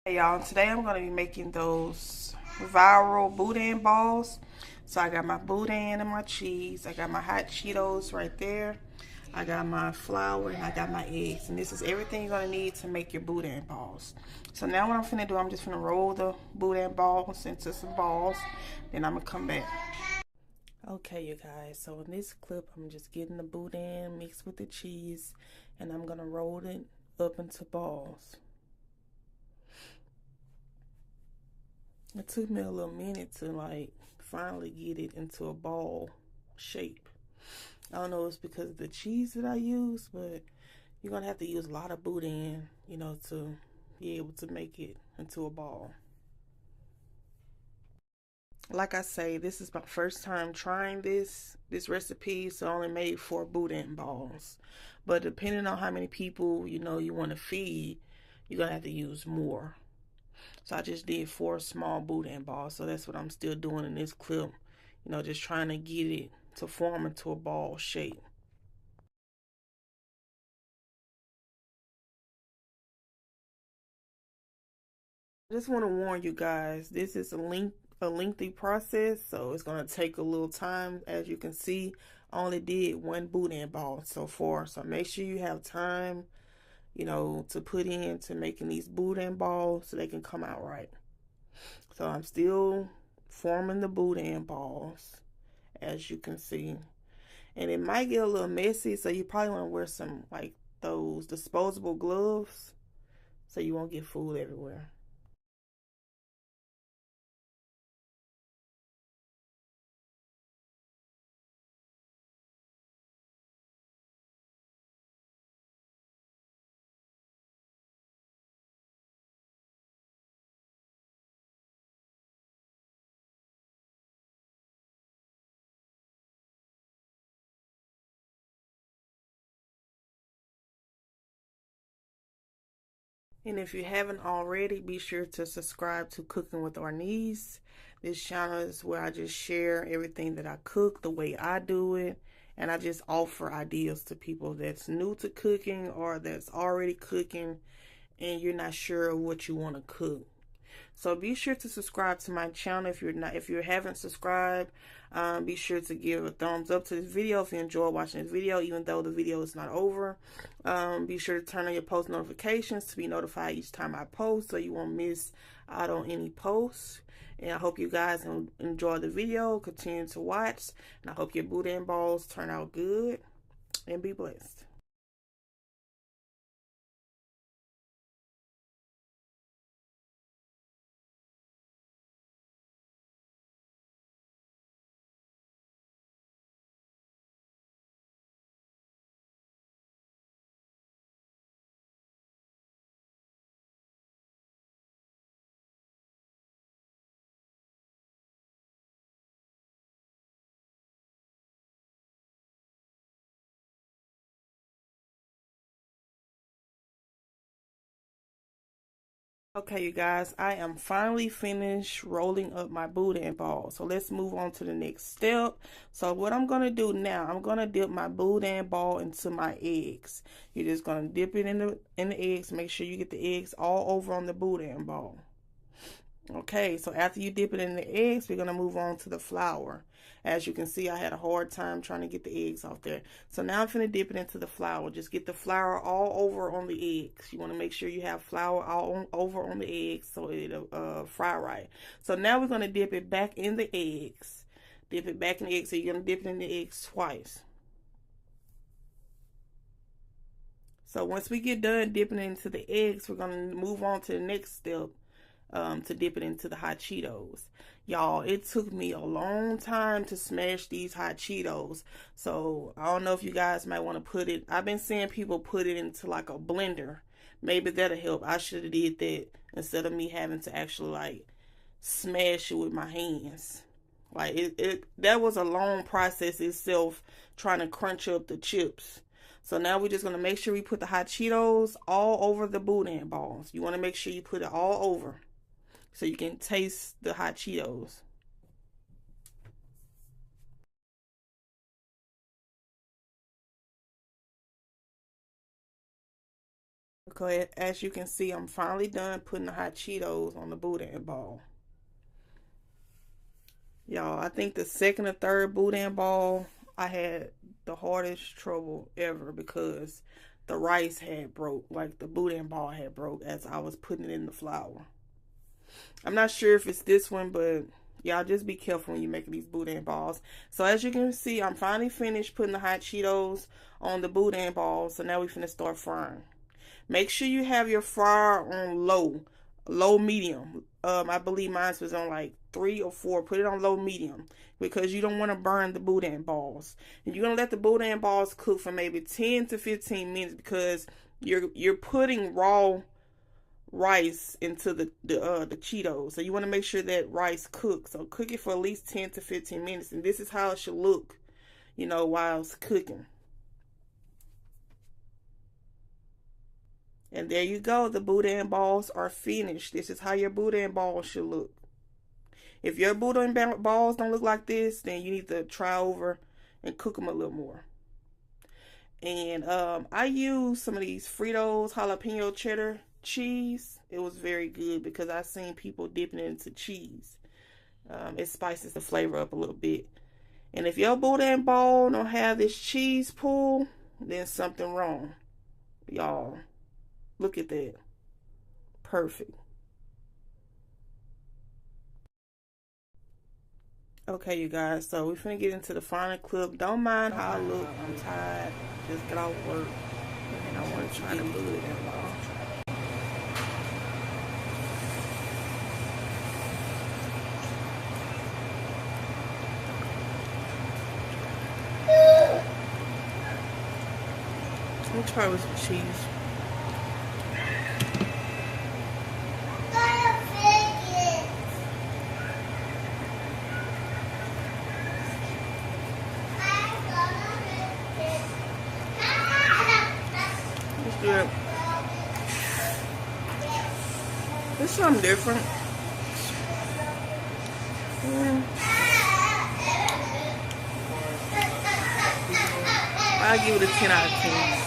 Hey y'all, today I'm going to be making those viral boudin balls. So I got my boudin and my cheese. I got my hot Cheetos right there. I got my flour and I got my eggs. And this is everything you're going to need to make your boudin balls. So now what I'm finna do, I'm just finna roll the boudin balls into some balls. Then I'm going to come back. Okay, you guys, so in this clip, I'm just getting the boudin mixed with the cheese. And I'm going to roll it up into balls. It took me a little minute to finally get it into a ball shape. I don't know if it's because of the cheese that I use, but you're gonna have to use a lot of boudin, to be able to make it into a ball. Like I say, this is my first time trying this recipe, so I only made 4 boudin balls. But depending on how many people you want to feed, you're gonna have to use more. So I just did 4 small boudin balls. So that's what I'm still doing in this clip. Just trying to get it to form into a ball shape. I just want to warn you guys, this is a lengthy process, so it's going to take a little time. As you can see, I only did 1 boudin ball so far. So make sure you have time, to put into making these boudin balls so they can come out right. So I'm still forming the boudin balls, as you can see. And it might get a little messy, so you probably want to wear some like those disposable gloves so you won't get food everywhere. And if you haven't already, be sure to subscribe to Cooking with Arnice. This channel is where I just share everything that I cook, the way I do it, and I just offer ideas to people that's new to cooking or that's already cooking and you're not sure what you want to cook. So be sure to subscribe to my channel if you haven't subscribed. Be sure to give a thumbs up to this video if you enjoy watching this video, even though the video is not over. Be sure to turn on your post notifications to be notified each time I post so you won't miss out on any posts. And I hope you guys enjoy the video, continue to watch, and I hope your boudin balls turn out good, and be blessed. Okay, you guys, I am finally finished rolling up my boudin ball. So let's move on to the next step. So what I'm going to do now, I'm going to dip my boudin ball into my eggs. You're just going to dip it in the eggs. Make sure you get the eggs all over on the boudin ball. Okay, so after you dip it in the eggs, we're going to move on to the flour. As you can see, I had a hard time trying to get the eggs off there. So now I'm going to dip it into the flour. Just get the flour all over on the eggs. You want to make sure you have flour all over on the eggs so it'll fry right. So now we're going to dip it back in the eggs. Dip it back in the eggs. So you're going to dip it in the eggs twice. So once we get done dipping it into the eggs, we're going to move on to the next step. To dip it into the hot Cheetos. Y'all, it took me a long time to smash these hot Cheetos. So I don't know if you guys might want to put it. I've been seeing people put it into like a blender. Maybe that'll help. I should have did that instead of me having to actually like smash it with my hands. Like that was a long process itself trying to crunch up the chips. So now we're just gonna make sure we put the hot Cheetos all over the boudin balls. You want to make sure you put it all over so you can taste the hot Cheetos. Okay, as you can see, I'm finally done putting the hot Cheetos on the boudin ball. Y'all, I think the second or third boudin ball, I had the hardest trouble ever because the rice had broke, like the boudin ball had broke as I was putting it in the flour. I'm not sure if it's this one, but y'all just be careful when you're making these boudin balls. So as you can see, I'm finally finished putting the hot Cheetos on the boudin balls. So now we're finna start frying. Make sure you have your fryer on low medium. I believe mine was on like 3 or 4. Put it on low medium because you don't want to burn the boudin balls. And you're gonna let the boudin balls cook for maybe 10 to 15 minutes because you're putting raw rice into the Cheetos. So you want to make sure that rice cooks. So cook it for at least 10 to 15 minutes, and this is how it should look, you know, while it's cooking. And there you go. The boudin balls are finished. This is how your boudin balls should look. If your boudin balls don't look like this, then you need to try over and cook them a little more. And I used some of these Fritos jalapeno cheddar cheese. It was very good because I seen people dipping it into cheese. It spices the flavor up a little bit. And if your boudin ball don't have this cheese pool, then something wrong, y'all. Look at that. Perfect. Okay, you guys, so we're finna get into the final clip. Don't mind how I look. I'm tired. Just get off work. And I want to try to do it. Let me try with some cheese. Good. It's something different. I'll give it a 10 out of 10.